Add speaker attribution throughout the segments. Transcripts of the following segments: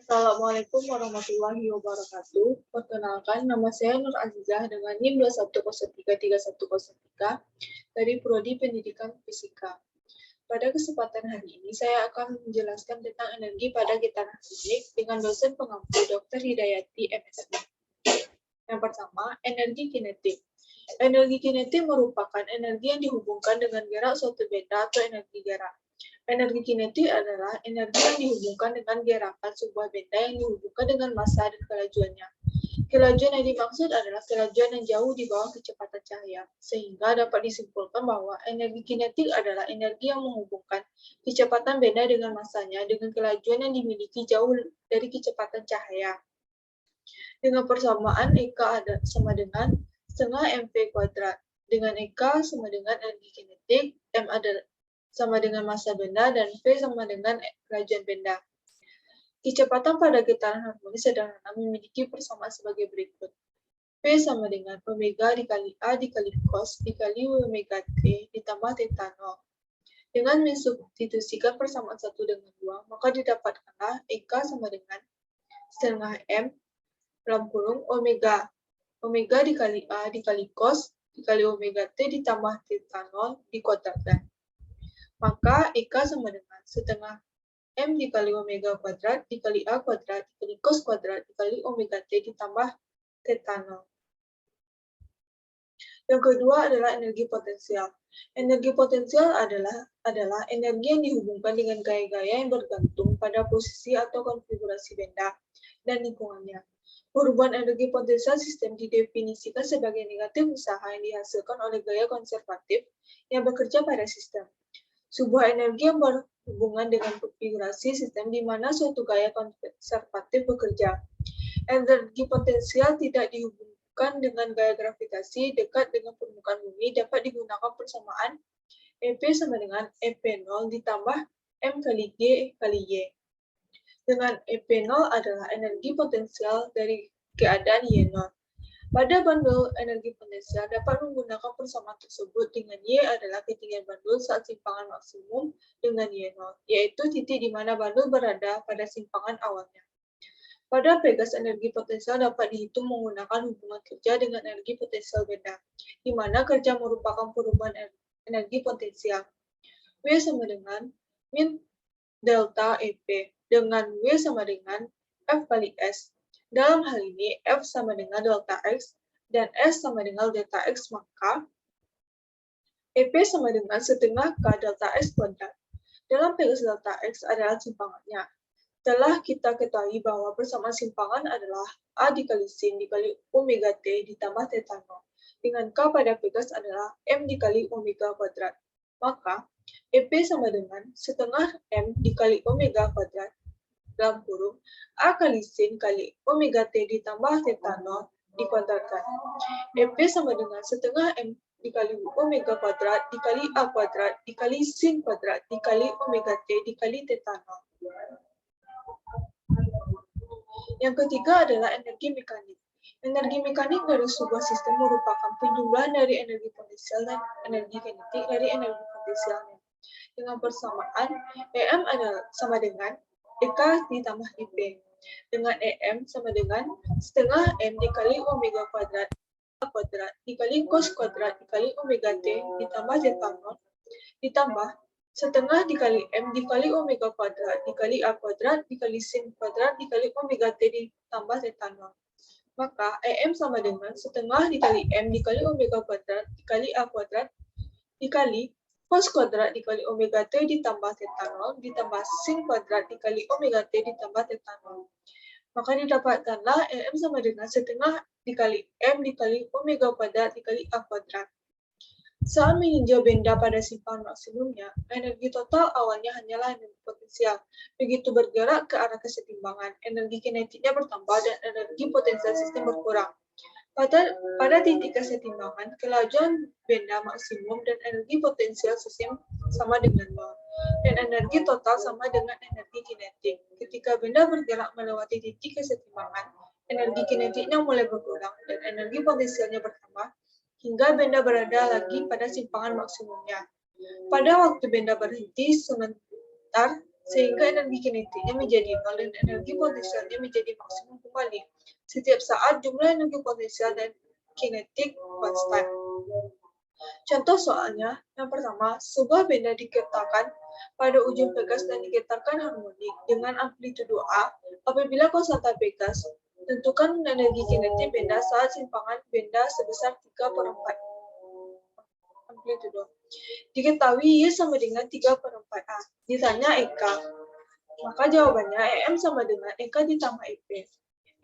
Speaker 1: Assalamualaikum warahmatullahi wabarakatuh. Perkenalkan, nama saya Nur Azizah dengan NIM 2103310 dari Prodi Pendidikan Fisika. Pada kesempatan hari ini, saya akan menjelaskan tentang energi pada getaran listrik dengan dosen pengampu Dr. Hidayati, MSc. Yang pertama, energi kinetik. Energi kinetik merupakan energi yang dihubungkan dengan gerak suatu benda atau energi gerak. Energi kinetik adalah energi yang dihubungkan dengan gerakan sebuah benda yang dihubungkan dengan massa dan kelajuannya. Kelajuan yang dimaksud adalah kelajuan yang jauh di bawah kecepatan cahaya, sehingga dapat disimpulkan bahwa energi kinetik adalah energi yang menghubungkan kecepatan benda dengan massanya dengan kelajuan yang dimiliki jauh dari kecepatan cahaya. Dengan persamaan EK sama dengan setengah mv kuadrat. Dengan EK sama dengan energi kinetik, M sama dengan massa benda, dan V sama dengan kelajuan benda. Kecepatan pada getaran harmonis sederhana memiliki persamaan sebagai berikut. P sama dengan omega dikali A dikali cos dikali omega T ditambah theta 0. Dengan mensubstitusikan persamaan 1 dengan 2, maka didapatkanlah EK sama dengan setengah M dalam kurung omega dikali A dikali cos dikali omega T ditambah theta 0 dikuadratkan. Maka EK sama dengan setengah M dikali omega kuadrat dikali A kuadrat dikali cos kuadrat dikali omega T ditambah theta 0. Yang kedua adalah energi potensial. Energi potensial adalah energi yang dihubungkan dengan gaya-gaya yang bergantung pada posisi atau konfigurasi benda dan lingkungannya. Perubahan energi potensial sistem didefinisikan sebagai negatif usaha yang dihasilkan oleh gaya konservatif yang bekerja pada sistem. Sebuah energi yang berhubungan dengan konfigurasi sistem di mana suatu gaya konservatif bekerja. Energi potensial tidak dihubungkan dengan gaya gravitasi dekat dengan permukaan bumi dapat digunakan persamaan EP sama dengan EP0 ditambah M kali G kali Y. Dengan EP0 adalah energi potensial dari keadaan Y0. Pada bandul energi potensial dapat menggunakan persamaan tersebut dengan Y adalah ketinggian bandul saat simpangan maksimum dengan Y0, yaitu titik di mana bandul berada pada simpangan awalnya. Pada Pegas energi potensial dapat dihitung menggunakan hubungan kerja dengan energi potensial benda, di mana kerja merupakan perubahan energi potensial. W sama dengan min delta EP, dengan W sama dengan F kali S. Dalam hal ini, F sama dengan delta X, dan S sama dengan delta X, maka EP sama dengan setengah K delta X kuadrat. Dalam Pegas delta X adalah simpangannya. Telah kita ketahui bahwa persamaan simpangan adalah A dikali sin dikali omega T ditambah theta 0, dengan K pada Pegas adalah M dikali omega kuadrat. Maka, EP sama dengan setengah M dikali omega kuadrat dalam kurung A kali sin kali omega T ditambah theta 0 dikuadratkan. EP sama dengan setengah M dikali omega kuadrat dikali A kuadrat dikali sin kuadrat dikali omega T dikali theta 0. Yang ketiga adalah energi mekanik. Energi mekanik dari sebuah sistem merupakan penjumlahan dari energi potensial dan energi kinetik dari energi potensialnya. Dengan persamaan, EM adalah sama dengan EK ditambah IP. Dengan EM sama dengan setengah M dikali omega kuadrat dikali cos kuadrat dikali omega T ditambah theta 0 ditambah setengah dikali M dikali omega kuadrat dikali A kuadrat dikali sin kuadrat dikali omega T ditambah theta 0. Maka EM sama dengan setengah dikali M dikali omega kuadrat dikali A kuadrat dikali cos kuadrat dikali omega T ditambah theta 0 ditambah sin kuadrat dikali omega T ditambah theta 0. Maka didapatkanlah EM sama dengan setengah dikali M dikali omega kuadrat dikali A kuadrat. Saat meninjau benda pada simpangan maksimumnya, energi total awalnya hanyalah energi potensial. Begitu bergerak ke arah kesetimbangan, energi kinetiknya bertambah dan energi potensial sistem berkurang. Pada titik kesetimbangan, kelajuan benda maksimum dan energi potensial sistem sama dengan 0, dan energi total sama dengan energi kinetik. Ketika benda bergerak melewati titik kesetimbangan, energi kinetiknya mulai berkurang dan energi potensialnya bertambah, hingga benda berada lagi pada simpangan maksimumnya. Pada waktu benda berhenti sebentar, sehingga energi kinetiknya menjadi nol dan energi potensialnya menjadi maksimum kembali. Setiap saat jumlah energi potensial dan kinetik konstan. Contoh soalnya, yang pertama, sebuah benda digetarkan pada ujung pegas dan digetarkan harmonik dengan amplitudo A. Apabila konstanta pegas, tentukan energi kinetik benda saat simpangan benda sebesar 3/4 amplitudo. Diketahui Y sama dengan 3/4A. Ditanya EK, maka jawabannya EM sama dengan EK ditambah EP.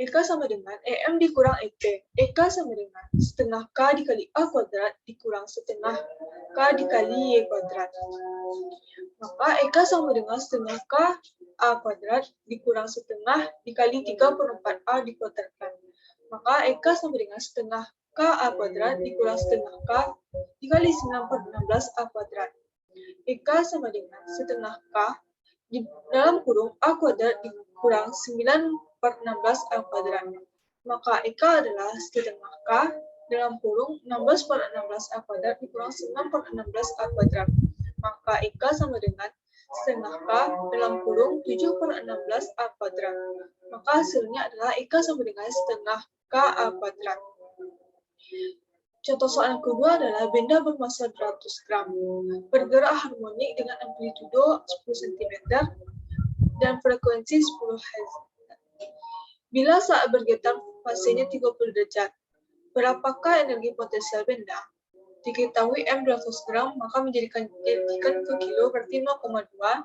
Speaker 1: EK sama dengan EM dikurang EP. EK sama dengan setengah K dikali A kuadrat dikurang setengah K dikali Y kuadrat. Maka EK sama dengan setengah K A kuadrat dikurang setengah dikali 3/4A dikuadratkan. Maka EK sama dengan setengah K A kuadrat dikurang setengah K dikali 9/16 A kuadrat. EK sama dengan setengah K di dalam kurung A kuadrat dikurang 9/16 A kuadrat. Maka EK adalah setengah K dalam kurung 16/16 A kuadrat dikurang 9/16 A kuadrat. Maka EK sama dengan setengah K dalam kurung 7/16 A kuadrat. Maka hasilnya adalah EK sama dengan setengah K A kuadrat. Contoh soal yang kedua adalah benda bermassa 200 gram, bergerak harmonik dengan amplitudo 10 cm dan frekuensi 10 Hz. Bila saat bergetar fasenya 30 derajat, berapakah energi potensial benda? Diketahui M 200 gram, maka menjadikan ke kilo berarti 0,2.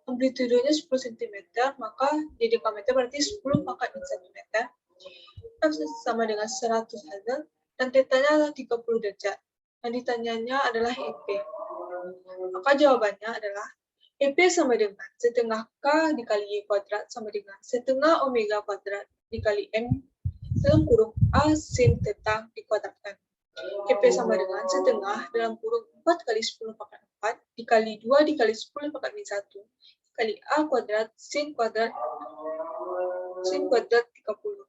Speaker 1: Amplitudonya 10 cm, maka jadikan meter berarti 10 pangkat 1 meter. F sama dengan 100 Hz. Dan tetanya adalah 30 derajat. Yang ditanyanya adalah EP. Maka jawabannya adalah EP sama dengan setengah K dikali Y kuadrat sama dengan setengah omega kuadrat dikali M dalam kurung A sin theta dikuadratkan. EP sama dengan setengah dalam kurung 4 kali 10 pangkat 4 dikali 2 dikali 10 pangkat min 1 dikali A kuadrat sin kuadrat 30.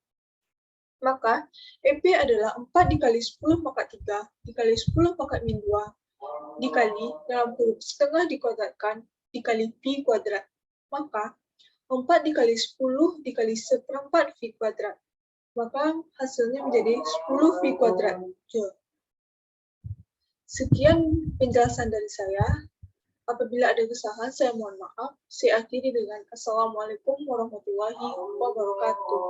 Speaker 1: Maka EP adalah 4 dikali 10 pangkat 3 dikali 10 pangkat min 2 dikali dalam kurung setengah dikuadratkan dikali pi kuadrat. Maka 4 dikali 10 dikali 1/4 V kuadrat. Maka hasilnya menjadi 10 V kuadrat Joule. Sekian penjelasan dari saya. Apabila ada kesalahan, saya mohon maaf. Saya akhiri dengan Assalamualaikum warahmatullahi wabarakatuh.